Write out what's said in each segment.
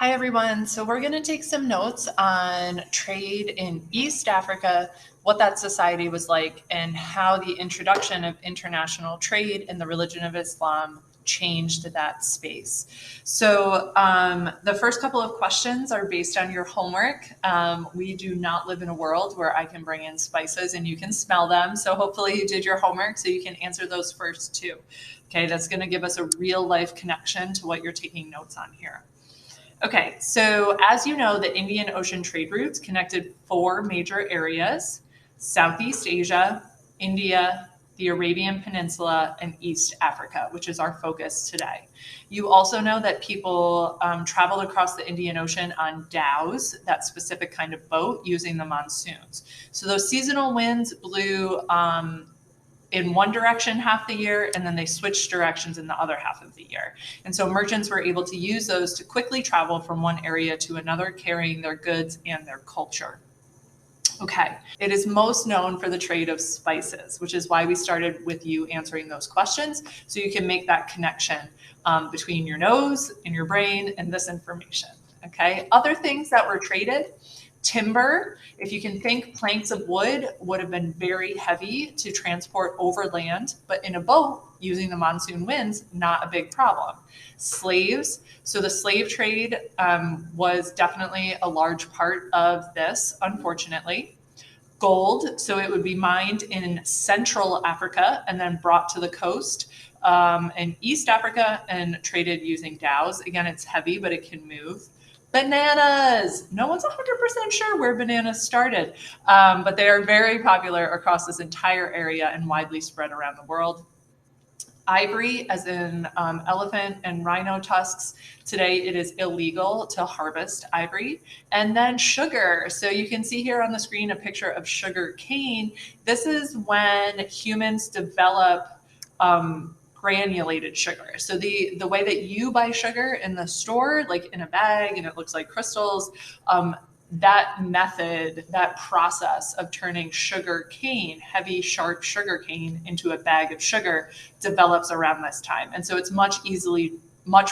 Hi, everyone. So we're going to take some notes on trade in East Africa, what that society was like, and how the introduction of international trade and the religion of Islam changed that space. So the first couple of questions are based on your homework. We do not live in a world where I can bring in spices and you can smell them. So hopefully you did your homework so you can answer those first two. Okay, that's going to give us a real life connection to what you're taking notes on here. Okay, so as you know, the Indian Ocean trade routes connected four major areas: Southeast Asia, India, the Arabian Peninsula, and East Africa, which is our focus today. You also know that people traveled across the Indian Ocean on dhows, that specific kind of boat, using the monsoons. So those seasonal winds blew in one direction half the year, and then they switched directions in the other half of the year. And so merchants were able to use those to quickly travel from one area to another, carrying their goods and their culture. Okay, it is most known for the trade of spices, which is why we started with you answering those questions, so you can make that connection between your nose and your brain and this information. Okay, other things that were traded: timber. If you can think, planks of wood would have been very heavy to transport overland, but in a boat using the monsoon winds, not a big problem. Slaves. So the slave trade was definitely a large part of this, unfortunately. Gold. So it would be mined in Central Africa and then brought to the coast in East Africa and traded using dhows. Again, it's heavy, but it can move. Bananas. No one's 100% sure where bananas started, but they are very popular across this entire area and widely spread around the world. Ivory, as in elephant and rhino tusks. Today it is illegal to harvest ivory. And then sugar. So you can see here on the screen a picture of sugar cane. This is when humans develop granulated sugar. So the way that you buy sugar in the store, like in a bag and it looks like crystals, that method, that process of turning sugar cane, heavy, sharp sugar cane, into a bag of sugar develops around this time. And so it's much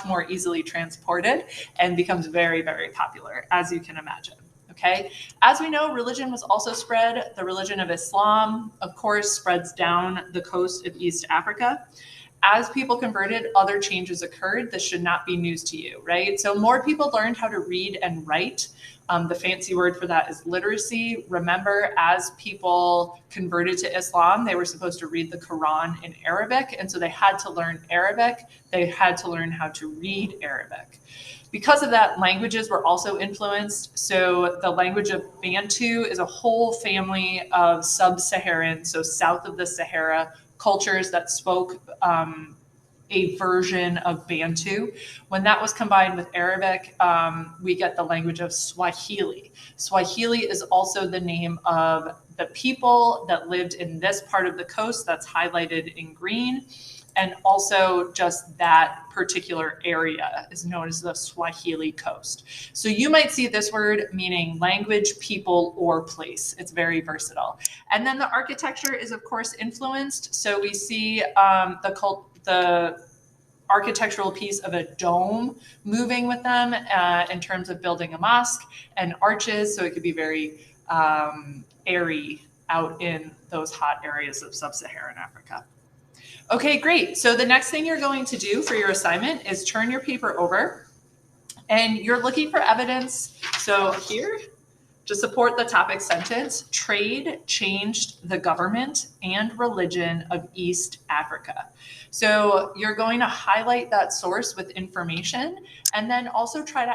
more easily transported and becomes very, very popular, as you can imagine. Okay. As we know, religion was also spread. The religion of Islam, of course, spreads down the coast of East Africa. As people converted, other changes occurred. This should not be news to you, right? So more people learned how to read and write. The fancy word for that is literacy. Remember, as people converted to Islam, they were supposed to read the Quran in Arabic, and so they had to learn Arabic. They had to learn how to read Arabic. Because of that, languages were also influenced. So the language of Bantu is a whole family of sub-Saharan, so south of the Sahara, cultures that spoke a version of Bantu. When that was combined with Arabic, we get the language of Swahili. Swahili is also the name of the people that lived in this part of the coast that's highlighted in green. And also just that particular area is known as the Swahili coast. So you might see this word meaning language, people, or place. It's very versatile. And then the architecture is, of course, influenced. So we see the architectural piece of a dome moving with them in terms of building a mosque, and arches. So it could be very airy out in those hot areas of sub-Saharan Africa. Okay, great. So the next thing you're going to do for your assignment is turn your paper over, and you're looking for evidence. So here, to support the topic sentence, trade changed the government and religion of East Africa. So you're going to highlight that source with information, and then also try to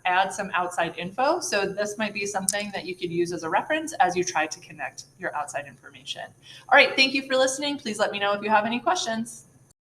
add some outside info. So this might be something that you could use as a reference as you try to connect your outside information. All right, thank you for listening. Please let me know if you have any questions.